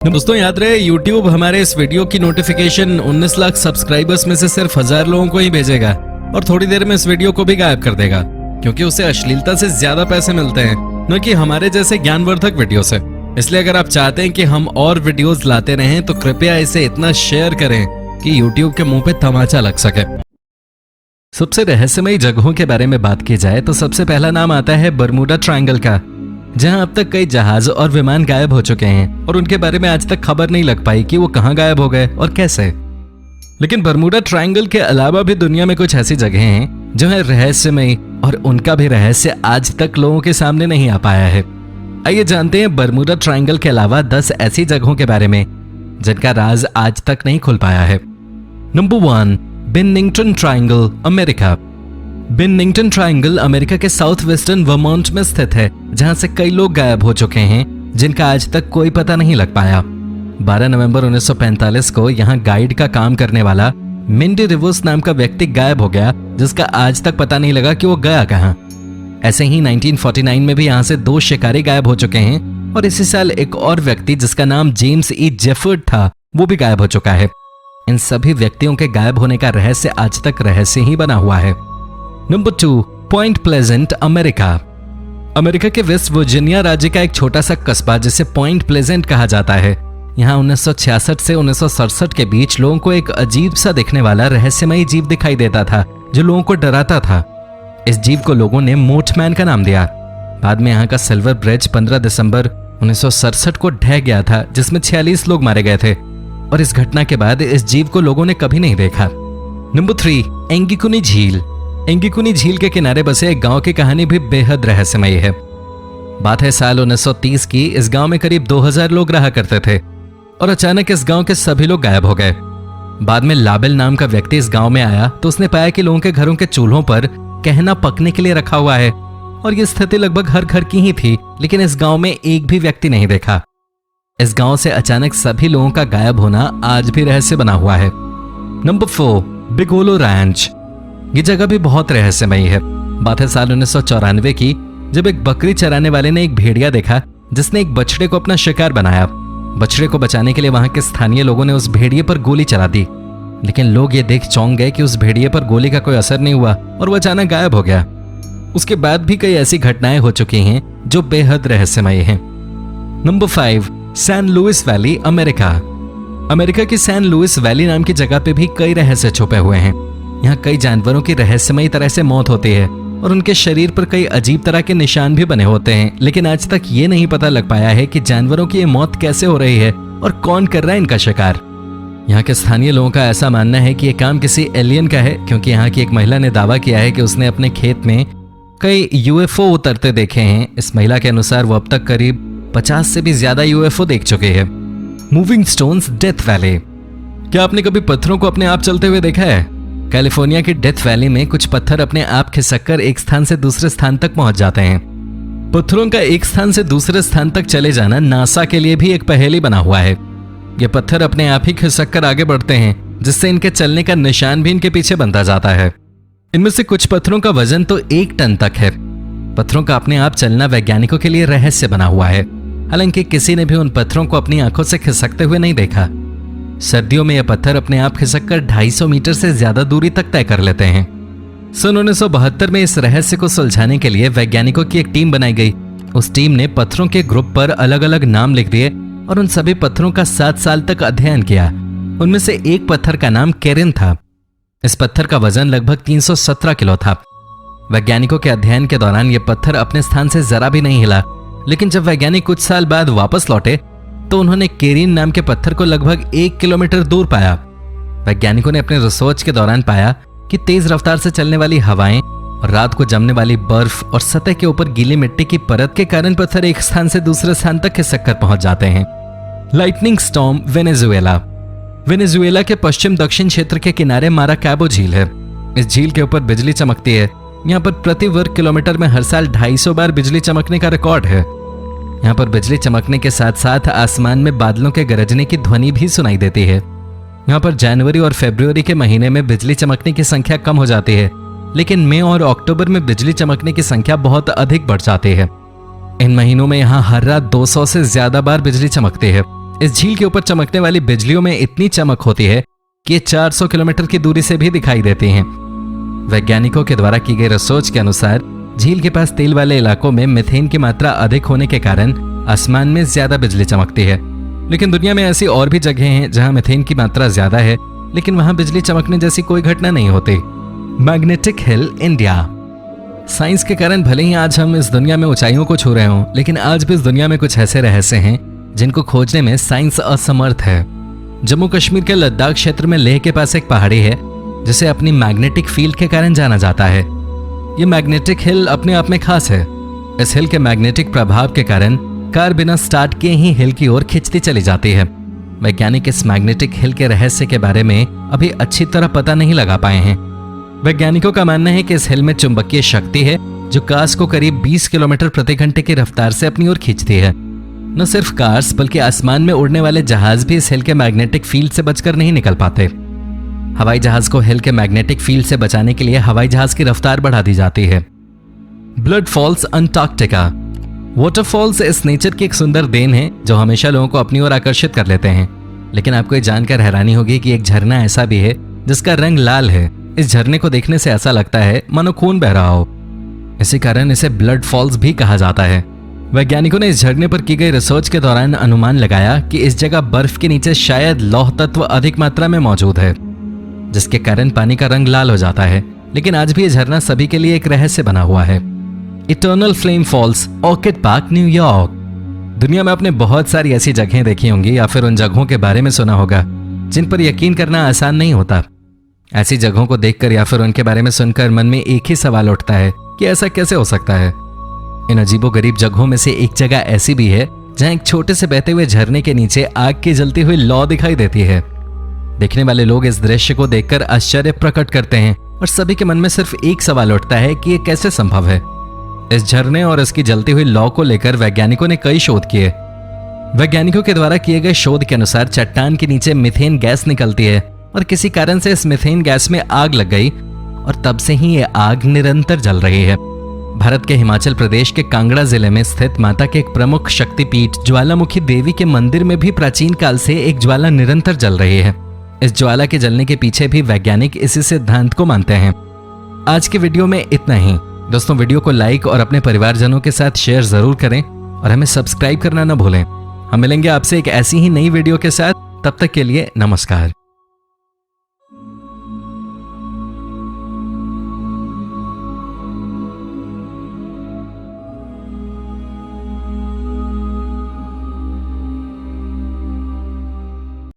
दोस्तों याद रहे, YouTube हमारे इस वीडियो की नोटिफिकेशन 19 लाख सब्सक्राइबर्स में से सिर्फ 1000 लोगों को ही भेजेगा और थोड़ी देर में इस वीडियो को भी गायब कर देगा, क्योंकि उसे अश्लीलता से ज्यादा पैसे मिलते हैं, न कि हमारे जैसे ज्ञानवर्धक वीडियो से। इसलिए अगर आप चाहते हैं कि हम और वीडियोस लाते रहें तो कृपया इसे इतना शेयर करें कि YouTube के मुंह पे तमाचा लग सके। सबसे रहस्यमयी जगहों के बारे में बात की जाए तो सबसे पहला नाम आता है बरमूडा ट्रायंगल का, जहां अब तक कई जहाज और विमान गायब हो चुके हैं और उनके बारे में आज तक खबर नहीं लग पाई कि वो कहां गायब हो गए और कैसे। लेकिन बरमूडा ट्रायंगल के अलावा भी दुनिया में कुछ ऐसी जगहें हैं जो है रहस्यमयी और उनका भी रहस्य आज तक लोगों के सामने नहीं आ पाया है। आइए जानते हैं बरमूडा ट्रायंगल के अलावा 10 ऐसी जगहों के बारे में जिनका राज आज तक नहीं खुल पाया है। Number 1, Bennington triangle, America. Bennington triangle America के साउथ वेस्टर्न वर्मोंट में स्थित है, जहां से कई लोग गायब हो चुके हैं जिनका आज तक कोई पता नहीं लग पाया। 12 नवंबर 1945 को यहां गाइड का काम करने वाला मिंडी रिवर्स नाम का व्यक्ति गायब हो गया, जिसका आज तक पता नहीं लगा कि वो गया कहां। ऐसे ही 1949 में भी यहां से 2 शिकारी गायब हो चुके हैं और इसी साल एक और व्यक्ति जिसका नाम जेम्स ई जेफर्ड था, वो भी गायब हो चुका है। इन सभी व्यक्तियों के गायब होने का रहस्य आज तक रहस्य ही बना हुआ है। Number 2, point pleasant, America. America के वेस्ट वर्जीनिया राज्य का एक छोटा सा कस्बा जिसे पॉइंट प्लेजेंट कहा जाता है। यहाँ 1966 से 1967 के बीच लोगों को एक अजीब सा दिखने वाला रहस्यमयी जीव दिखाई देता था जो लोगों को डराता था। इस जीव को लोगों ने मोथमैन का नाम दिया। बाद में यहाँ का सिल्वर ब्रिज 15 दिसंबर 1967 को ढह गया था, जिसमें 46 लोग मारे गए थे और इस घटना के बाद इस जीव को लोगों ने कभी नहीं देखा। नंबर 3, एंगिकुनी झील। एंगिकुनी झील के किनारे बसे एक गांव की कहानी भी बेहद रहस्यमयी है। बात है साल 1930 की। इस गांव में करीब 2000 लोग रहा करते थे और अचानक इस गांव के सभी लोग गायब हो गए। बाद में लाबेल नाम का व्यक्ति इस गांव में आया तो उसने पाया कि लोगों के घरों के चूल्हों पर कहना पकने के लिए रखा हुआ है और ये स्थिति लगभग हर घर की ही थी, लेकिन इस गांव में एक भी व्यक्ति नहीं देखा। इस गांव से अचानक सभी लोगों का गायब होना आज भी रहस्य बना हुआ है। Number 4, Bigelow ranch. ये जगह भी बहुत रहस्यमयी है। बात है साल 1994 की, जब एक बकरी चराने वाले ने एक भेड़िया देखा जिसने एक बछड़े को अपना शिकार बनाया। बछड़े को बचाने के लिए वहां के स्थानीय लोगों ने उस भेड़िए पर गोली चला दी, लेकिन लोग ये देख चौंक गए कि उस भेड़िए पर गोली का कोई असर नहीं हुआ और वो अचानक गायब हो गया। उसके बाद भी कई ऐसी घटनाएं हो चुकी हैं जो बेहद रहस्यमयी हैं। Number 5, San Luis Valley, America. America की सैन लुइस वैली नाम की जगह पे भी कई रहस्य छुपे हुए हैं। यहाँ कई जानवरों की रहस्यमयी तरह से मौत होती है और उनके शरीर पर कई अजीब तरह के निशान भी बने होते हैं, लेकिन आज तक ये नहीं पता लग पाया है कि जानवरों की ये मौत कैसे हो रही है और कौन कर रहा है इनका शिकार। यहाँ के स्थानीय लोगों का ऐसा मानना है कि ये काम किसी एलियन का है, क्योंकि यहाँ की एक महिला ने दावा किया है कि उसने अपने खेत में कई यूएफओ उतरते देखे हैं। इस महिला के अनुसार वो अब तक करीब 50 से भी ज्यादा यूएफओ देख चुके हैं। Moving stones, death valley. क्या आपने कभी पत्थरों को अपने आप चलते हुए देखा है? कैलिफोर्निया की डेथ वैली में कुछ पत्थर अपने आप खिसककर एक स्थान से दूसरे स्थान तक पहुंच जाते हैं। पत्थरों का एक स्थान से दूसरे स्थान तक चले जाना नासा के लिए भी एक पहेली बना हुआ है। ये पत्थर अपने आप ही खिसककर आगे बढ़ते हैं, जिससे इनके चलने का निशान भी इनके पीछे बनता जाता है। इनमें से कुछ पत्थरों का वजन तो 1 टन तक है। पत्थरों का अपने आप चलना वैज्ञानिकों के लिए रहस्य बना हुआ है, हालांकि किसी ने भी उन पत्थरों को अपनी आंखों से खिसकते हुए नहीं देखा। सर्दियों में यह पत्थर अपने आप खिसककर 250 मीटर से ज्यादा दूरी तक तय कर लेते हैं। सन 1972 में इस रहस्य को सुलझाने के लिए वैज्ञानिकों की एक टीम बनाई गई। उस टीम ने पत्थरों के ग्रुप पर अलग अलग नाम लिख दिए और उन सभी पत्थरों का 7 साल तक अध्ययन किया। उनमें से एक पत्थर का नाम केरिन था। इस पत्थर का वजन लगभग 317 किलो था। वैज्ञानिकों के अध्ययन के दौरान यह पत्थर अपने स्थान से जरा भी नहीं हिला, लेकिन जब वैज्ञानिक कुछ साल बाद वापस लौटे तो उन्होंने केरिन नाम के पत्थर को लगभग 1 किलोमीटर दूर पाया। वैज्ञानिकों ने अपने रिसर्च के दौरान पाया कि तेज रफ्तार से चलने वाली हवाएं और रात को जमने वाली बर्फ और सतह के ऊपर गीली मिट्टी की परत के कारण पत्थर एक स्थान से दूसरे स्थान तक खिसककर पहुंच जाते हैं। Lightning storm, Venezuela. वेनेजुएला के पश्चिम दक्षिण क्षेत्र के किनारे माराकैबो झील है। इस झील के ऊपर बिजली चमकती है। यहाँ पर प्रति वर्ग किलोमीटर में हर साल 250 बार बिजली चमकने का रिकॉर्ड है। यहाँ पर बिजली चमकने के साथ साथ आसमान में बादलों के गरजने की ध्वनि भी सुनाई देती है। यहाँ पर जनवरी और फरवरी के महीने में बिजली चमकने की संख्या कम हो जाती है, लेकिन मई और अक्टूबर में बिजली चमकने की संख्या बहुत अधिक बढ़ जाती है। इन महीनों में यहाँ हर रात 200 से ज्यादा बार बिजली चमकती है। इस झील के ऊपर चमकने वाली बिजलियों में इतनी चमक होती है कि 400 किलोमीटर की दूरी से भी दिखाई देती हैं। वैज्ञानिकों के द्वारा की गई रिसर्च के अनुसार झील के पास तेल वाले इलाकों में मीथेन की मात्रा अधिक होने के कारण आसमान में ज्यादा बिजली चमकती है। लेकिन दुनिया में ऐसी और भी जगह हैं जहां मीथेन की मात्रा ज्यादा है, लेकिन वहां बिजली चमकने जैसी कोई घटना नहीं होती। Magnetic hill, India. साइंस के कारण भले ही आज हम इस दुनिया में ऊंचाइयों को छू रहे हों, लेकिन आज भी इस दुनिया में कुछ ऐसे रहस्य हैं जिनको खोजने में साइंस असमर्थ है। जम्मू कश्मीर के लद्दाख क्षेत्र में लेह के पास एक पहाड़ी है जिसे अपनी मैग्नेटिक फील्ड के कारण जाना जाता है। ये मैग्नेटिक हिल अपने आप में खास है। इस हिल के मैग्नेटिक प्रभाव के कारण कार बिना स्टार्ट किए ही हिल की ओर खिंचती चली जाती है। वैज्ञानिक इस मैग्नेटिक हिल के रहस्य के बारे में अभी अच्छी तरह पता नहीं लगा पाए हैं। वैज्ञानिकों का मानना है कि इस हिल में चुंबकीय शक्ति है जो कार्स को करीब 20 किलोमीटर प्रति घंटे की रफ्तार से अपनी ओर खींचती है। न सिर्फ कार्स बल्कि आसमान में उड़ने वाले जहाज भी इस हिल के मैग्नेटिक फील्ड से बचकर नहीं निकल पाते। हवाई जहाज को हिल के मैग्नेटिक फील्ड से बचाने के लिए हवाई जहाज की रफ्तार बढ़ा दी जाती है। Blood falls, Antarctica. वाटरफॉल्स इस नेचर की एक सुंदर देन है जो हमेशा लोगों को अपनी ओर आकर्षित कर लेते हैं। लेकिन आपको ये जानकर हैरानी होगी कि एक झरना ऐसा भी है जिसका रंग लाल है। इस झरने को देखने से ऐसा लगता है मानो खून बह रहा हो। इसी कारण इसे ब्लड फॉल्स भी कहा जाता है। वैज्ञानिकों ने इस झरने पर की गई रिसर्च के दौरान अनुमान लगाया कि इस जगह बर्फ के नीचे शायद लौह तत्व अधिक मात्रा में मौजूद है, जिसके कारण पानी का रंग लाल हो जाता है। लेकिन आज भी यह झरना सभी के लिए एक रहस्य बना हुआ है। Eternal flame falls, orchid park, New York. दुनिया में आपने बहुत सारी ऐसी जगहें देखी होंगी या फिर उन जगहों के बारे में सुना होगा जिन पर यकीन करना आसान नहीं होता। ऐसी जगहों को देखकर या फिर उनके बारे में सुनकर मन में एक ही सवाल उठता है कि ऐसा कैसे हो सकता है। इन अजीबोगरीब जगहों में से एक जगह ऐसी भी है जहां एक छोटे से बहते हुए झरने के नीचे आग की जलती हुई लौ दिखाई देती है। देखने वाले लोग इस दृश्य को देखकर आश्चर्य प्रकट करते हैं और सभी के मन में सिर्फ एक सवाल उठता है कि यह कैसे संभव है। इस झरने और इसकी जलती हुई लौ को लेकर वैज्ञानिकों ने कई शोध किए। वैज्ञानिकों के द्वारा किए गए शोध के अनुसार चट्टान के नीचे मीथेन गैस निकलती है और किसी कारण से इस मीथेन गैस में आग लग गई और तब से ही ये आग निरंतर जल रही है। भारत के हिमाचल प्रदेश के कांगड़ा जिले में स्थित माता के एक प्रमुख शक्तिपीठ ज्वालामुखी देवी के मंदिर में भी प्राचीन काल से एक ज्वाला निरंतर जल रही है। इस ज्वाला के जलने के पीछे भी वैज्ञानिक इसी सिद्धांत को मानते हैं। आज के वीडियो में इतना ही। दोस्तों, वीडियो को लाइक और अपने परिवारजनों के साथ शेयर जरूर करें और हमें सब्सक्राइब करना न भूलें। हम मिलेंगे आपसे एक ऐसी ही नई वीडियो के साथ। तब तक के लिए नमस्कार।